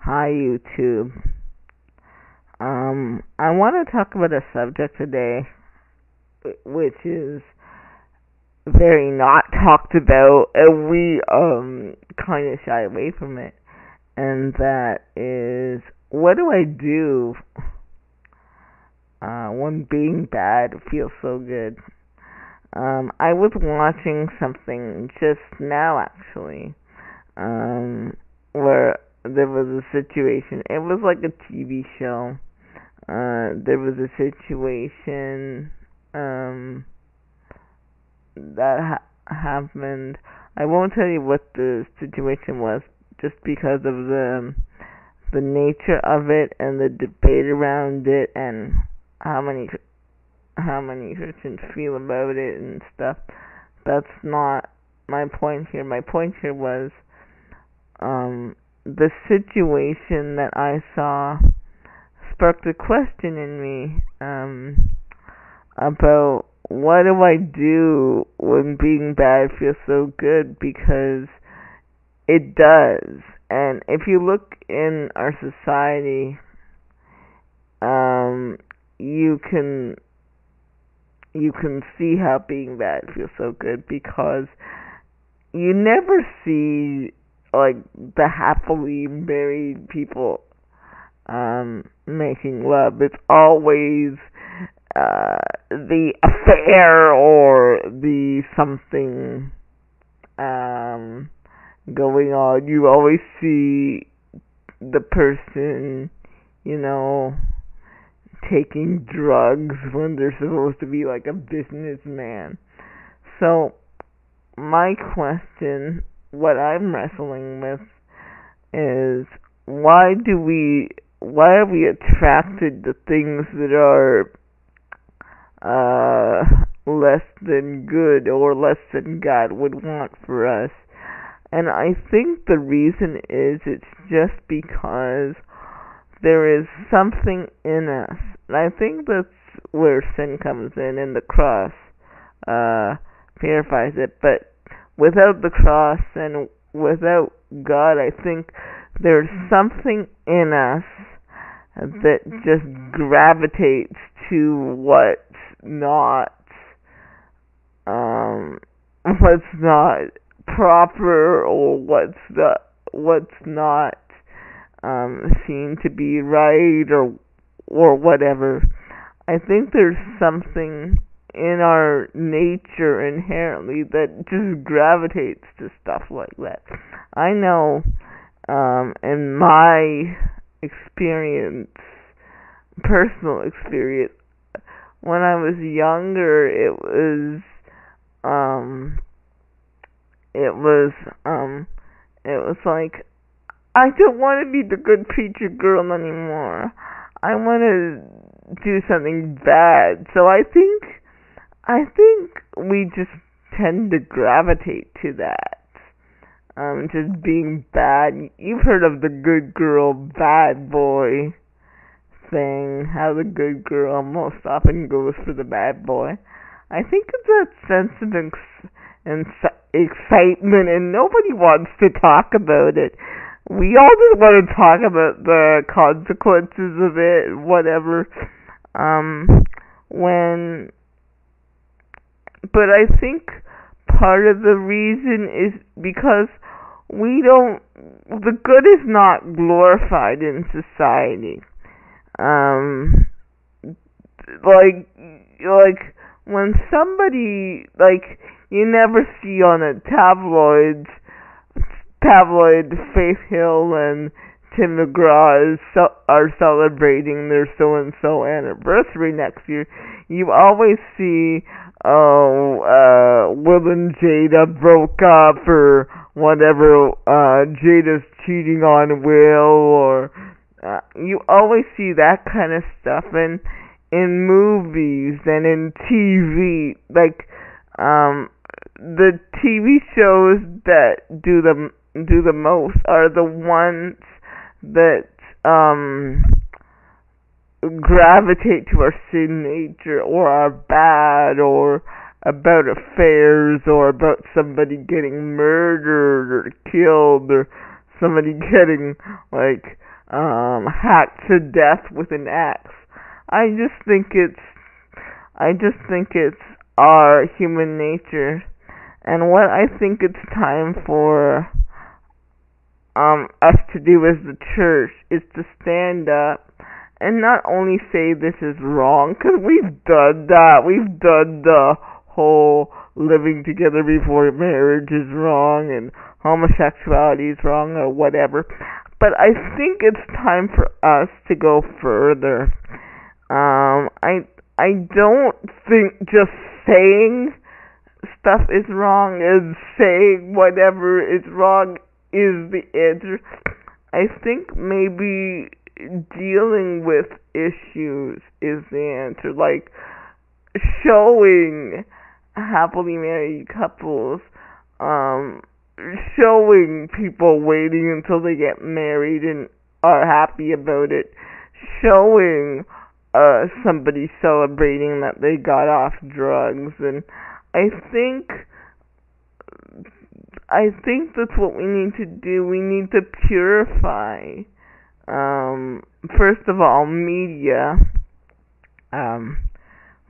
Hi, YouTube. I want to talk about a subject today, which is very not talked about, and we kind of shy away from it. And that is, what do I do when being bad feels so good? I was watching something just now, actually, where there was a situation. It was like a TV show. There was a situation that happened. I won't tell you what the situation was, just because of the nature of it and the debate around it, and how many Christians feel about it and stuff. That's not my point here. My point here was the situation that I saw sparked a question in me about what do I do when being bad feels so good, because it does. And if you look in our society, you can see how being bad feels so good, because you never see like the happily married people making love. It's always the affair or the something going on. You always see the person, taking drugs when they're supposed to be like a businessman. So my question, what I'm wrestling with, is why are we attracted to things that are less than good, or less than God would want for us? And I think the reason is, it's just because there is something in us. And I think that's where sin comes in, and the cross purifies it. But without the cross and without God, I think there's something in us that just gravitates to what's not proper, or what's not seen to be right, or whatever. I think there's something in our nature inherently that just gravitates to stuff like that. I know, in my experience, personal experience, when I was younger, it was like, I don't want to be the good preacher girl anymore. I want to do something bad. So I think we just tend to gravitate to that. Just being bad. You've heard of the good girl, bad boy thing. How the good girl most often goes for the bad boy. I think it's that sense of excitement, and nobody wants to talk about it. We all just want to talk about the consequences of it, whatever. But I think part of the reason is because the good is not glorified in society. Like when somebody, like, you never see on a tabloid Faith Hill and Tim McGraw are celebrating their so-and-so anniversary next year. You always see, Will and Jada broke up, or whatever, Jada's cheating on Will, or you always see that kind of stuff in movies and in TV. Like, the TV shows that do the most are the ones that gravitate to our sin nature, or are bad, or about affairs, or about somebody getting murdered or killed, or somebody getting, like, hacked to death with an axe. I just think it's our human nature. And what I think it's time for us to do as the church is to stand up and not only say this is wrong, because we've done that. We've done the whole living together before marriage is wrong and homosexuality is wrong or whatever. But I think it's time for us to go further. I don't think just saying stuff is wrong and saying whatever is wrong is the answer. I think maybe dealing with issues is the answer. Like showing happily married couples, showing people waiting until they get married and are happy about it, showing somebody celebrating that they got off drugs. And I think that's what we need to do. We need to purify, first of all, media,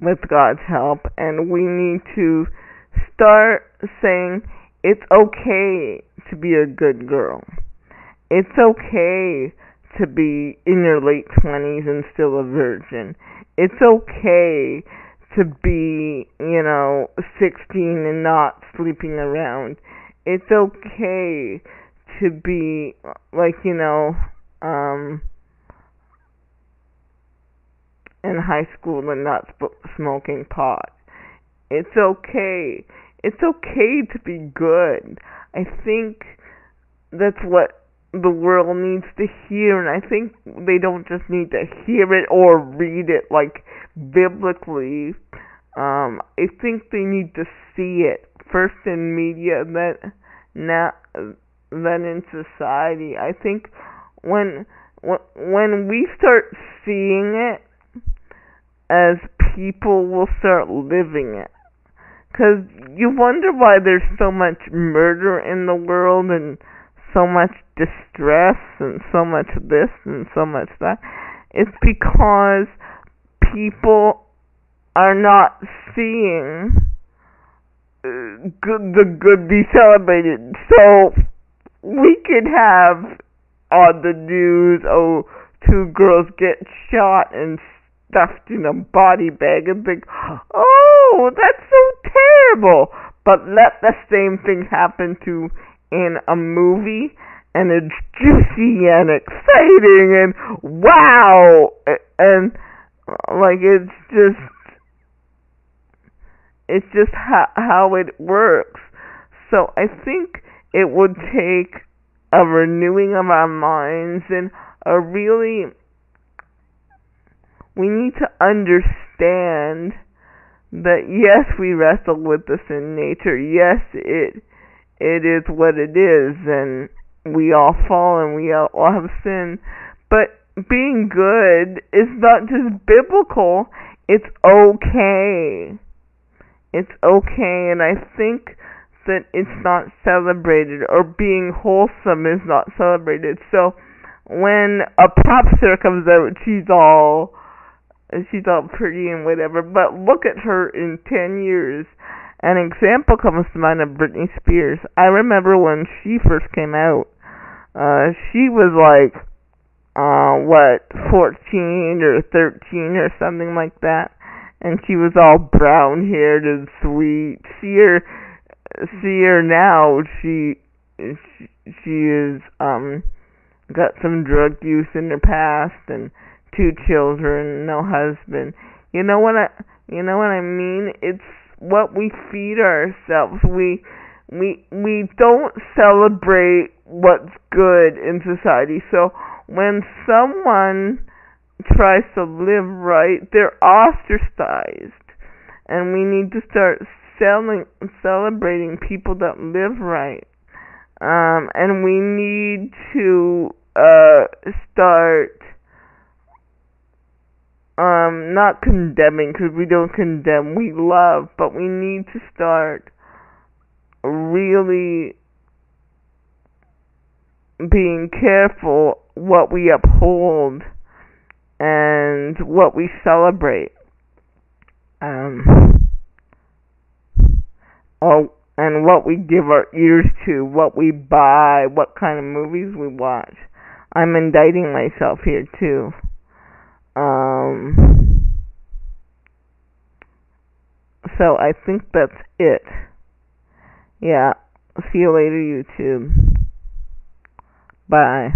with God's help, and we need to start saying it's okay to be a good girl. It's okay to be in your late 20s and still a virgin. It's okay to be, 16 and not sleeping around. It's okay to be, in high school and not smoking pot. It's okay. It's okay to be good. I think that's what the world needs to hear, and I think they don't just need to hear it or read it like biblically. I think they need to see it first in media, then in society. I think when we start seeing it as people, will start living it. Because you wonder why there's so much murder in the world and so much distress and so much this and so much that. It's because people are not seeing the good be celebrated. So we could have on the news, 2 girls get shot and stuffed in a body bag, and think, oh, that's so terrible. But let the same thing happen in a movie, and it's juicy and exciting and wow, and it's just how it works. So I think it would take a renewing of our minds and we need to understand that yes, we wrestle with the sin nature. Yes, it is what it is, and we all fall and we all have sin. But being good is not just biblical. It's okay. It's okay, and I think that it's not celebrated, or being wholesome is not celebrated. So when a pop star comes out, she's all pretty and whatever, but look at her in 10 years. An example comes to mind of Britney Spears. I remember when she first came out, she was 14 or 13 or something like that, and she was all brown haired and sweet. See her now. She is got some drug use in her past and 2 children, no husband. You know what I mean? It's what we feed ourselves. We don't celebrate what's good in society. So when someone tries to live right, they're ostracized, and we need to start celebrating people that live right. And we need to start not condemning, because we don't condemn, we love, but we need to start really being careful what we uphold and what we celebrate. Um, and what we give our ears to, what we buy, what kind of movies we watch. I'm indicting myself here too. So I think that's it. Yeah. See you later, YouTube. Bye.